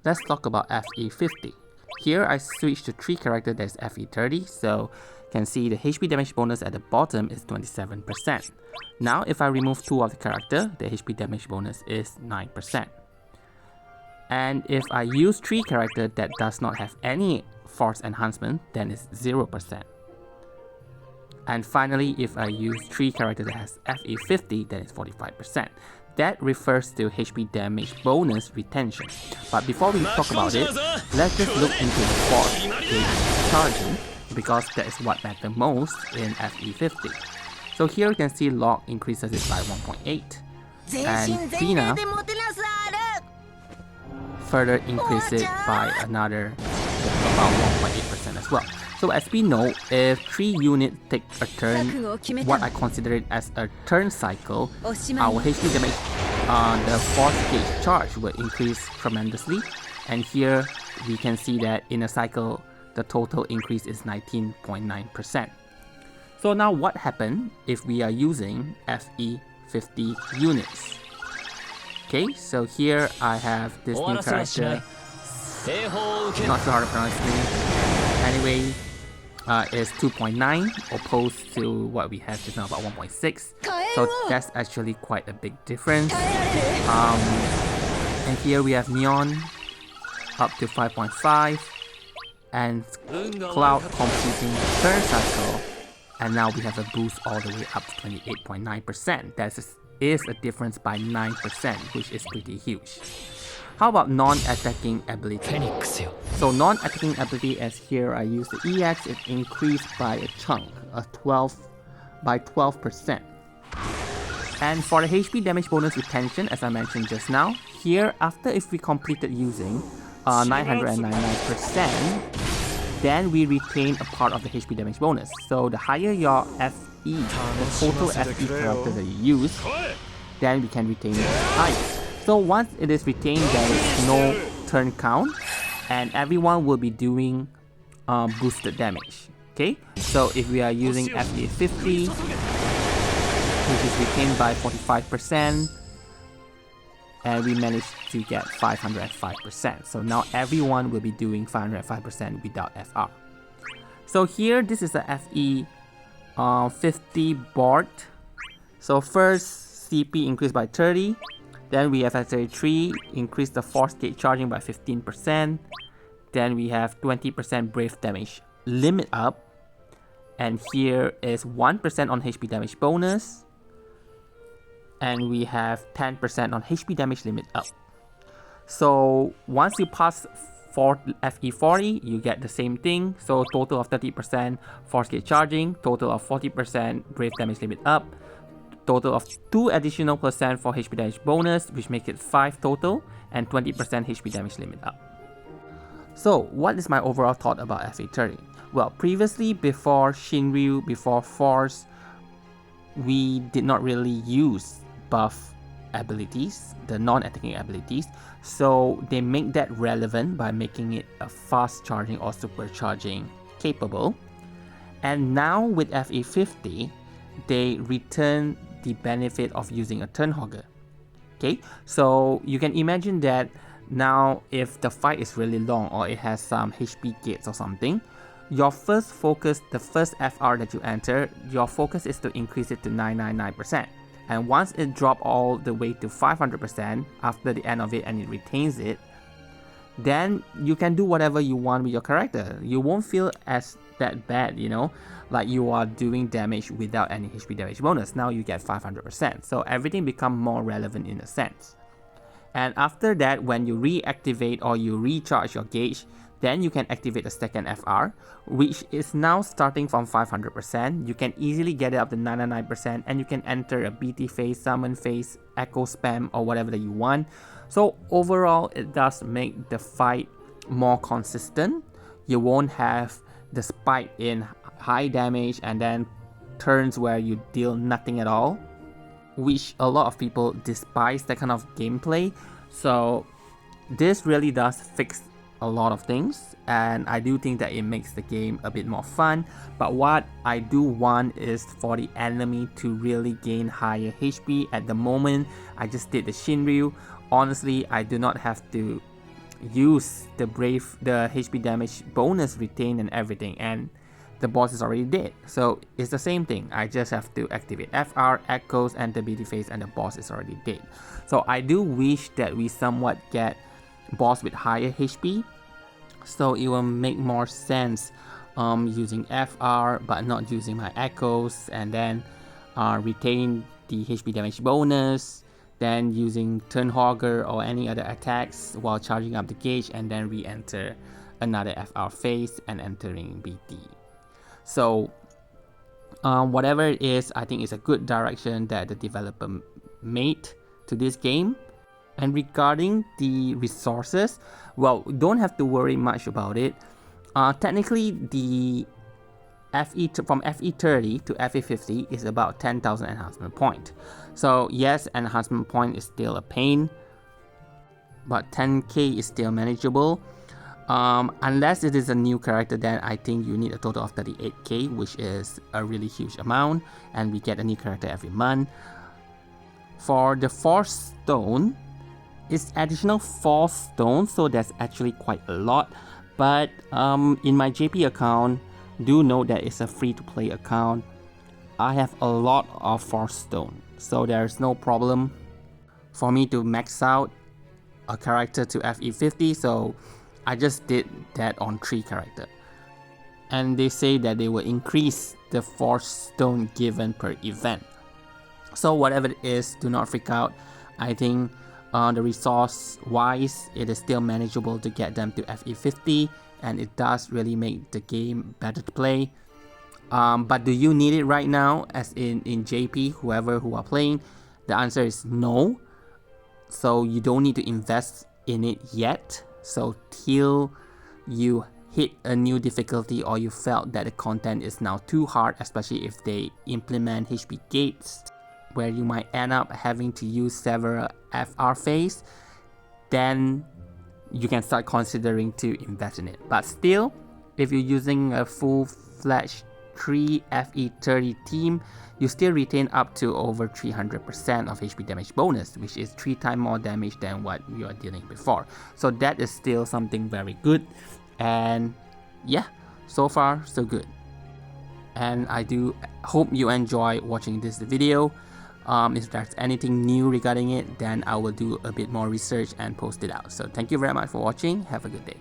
let's talk about FE50. Here I switched to 3 character, that's FE30, so you can see the HP damage bonus at the bottom is 27%. Now if I remove 2 of the character, the HP damage bonus is 9%. And if I use 3 character that does not have any force enhancement, then it's 0%. And finally, if I use 3 character that has FE50, then it's 45%. That refers to HP damage bonus retention. But before we talk about it, let's just look into the force gauge charging, because that is what matters most in FE50. So here you can see Locke increases it by 1.8, and Dina further increases it by another about 1.8% as well. So as we know, if 3 units take a turn, what I consider it as a turn cycle, our HP damage, the force gauge charge will increase tremendously. And here we can see that in a cycle, the total increase is 19.9%. So now what happens if we are using FE50 units? Okay, so here I have this new character, not sure how to pronounce his name. Anyway, is 2.9 opposed to what we have just now, about 1.6. So that's actually quite a big difference. And here we have Neon up to 5.5, and Cloud completing the turn cycle, and now we have a boost all the way up to 28.9%. That is a difference by 9%, which is pretty huge. How about non-attacking ability? So non-attacking ability, as here I use the EX, it increased by a chunk, by 12%. And for the HP damage bonus retention, as I mentioned just now, here after if we completed using 999%, then we retain a part of the HP damage bonus. So the higher your FE, the total FE character that you use, then we can retain it higher. So once it is retained, there is no turn count, and everyone will be doing boosted damage. Okay, so if we are using FE50, which is retained by 45%, and we managed to get 505%. So now everyone will be doing 505% without FR. So here, this is the FE50 board. So first, CP increased by 30. Then we have FE3 increase the force gauge charging by 15%. Then we have 20% brave damage limit up. And here is 1% on HP damage bonus. And we have 10% on HP damage limit up. So once you pass for FE40, you get the same thing. So total of 30% force gauge charging, total of 40% brave damage limit up, total of 2 additional % for HP damage bonus, which makes it 5 total, and 20% HP damage limit up. So what is my overall thought about FE30? Well, previously, before Shinryu, before Force, we did not really use buff abilities, the non-attacking abilities, so they make that relevant by making it a fast charging or supercharging capable. And now with FE50, they return the benefit of using a turn hogger. Okay, so you can imagine that now if the fight is really long or it has some HP gates or something, your first focus, the first FR that you enter, your focus is to increase it to 999%. And once it drops all the way to 500% after the end of it and it retains it, then you can do whatever you want with your character. You won't feel as that bad, you know, like you are doing damage without any HP damage bonus. Now you get 500%. So everything becomes more relevant in a sense. And after that, when you reactivate or you recharge your gauge, then you can activate a second FR, which is now starting from 500%. You can easily get it up to 99%, and you can enter a BT phase, summon phase, echo spam, or whatever that you want. So overall, it does make the fight more consistent. You won't have the spike in high damage and then turns where you deal nothing at all, which a lot of people despise that kind of gameplay. So this really does fix a lot of things, and I do think that it makes the game a bit more fun. But what I do want is for the enemy to really gain higher HP. At the moment, I just did the Shinryu. Honestly, I do not have to use the HP damage bonus retain and everything, and the boss is already dead. So it's the same thing. I just have to activate FR, echoes, enter BT phase, and the boss is already dead. So I do wish that we somewhat get boss with higher HP. So it will make more sense using FR but not using my echoes, and then retain the HP damage bonus, then using turn hogger or any other attacks while charging up the gauge, and then re-enter another FR phase and entering BT. So whatever it is, I think it's a good direction that the developer made to this game. And regarding the resources, well, don't have to worry much about it. Technically, the from FE30 to FE50 is about 10,000 enhancement point. So yes, enhancement point is still a pain, but 10k is still manageable. Unless it is a new character, then I think you need a total of 38k, which is a really huge amount, and we get a new character every month. For the Force Stone, it's additional 4 stones, so that's actually quite a lot. But in my JP account, do note that it's a free-to-play account. I have a lot of Force Stone, so there's no problem for me to max out a character to FE50, so I just did that on 3 characters. And they say that they will increase the Force Stone given per event. So whatever it is, do not freak out. I think the resource wise, it is still manageable to get them to FE50, and it does really make the game better to play. But do you need it right now, as in JP, whoever who are playing? The answer is no. So you don't need to invest in it yet. So till you hit a new difficulty, or you felt that the content is now too hard, especially if they implement HP gates, where you might end up having to use several FR phase, then you can start considering to invest in it. But still, if you're using a full-fledged 3 FE30 team, you still retain up to over 300% of HP damage bonus, which is 3 times more damage than what you are dealing before. So that is still something very good, and yeah, so far so good. And I do hope you enjoy watching this video. If there's anything new regarding it, then I will do a bit more research and post it out. So thank you very much for watching. Have a good day.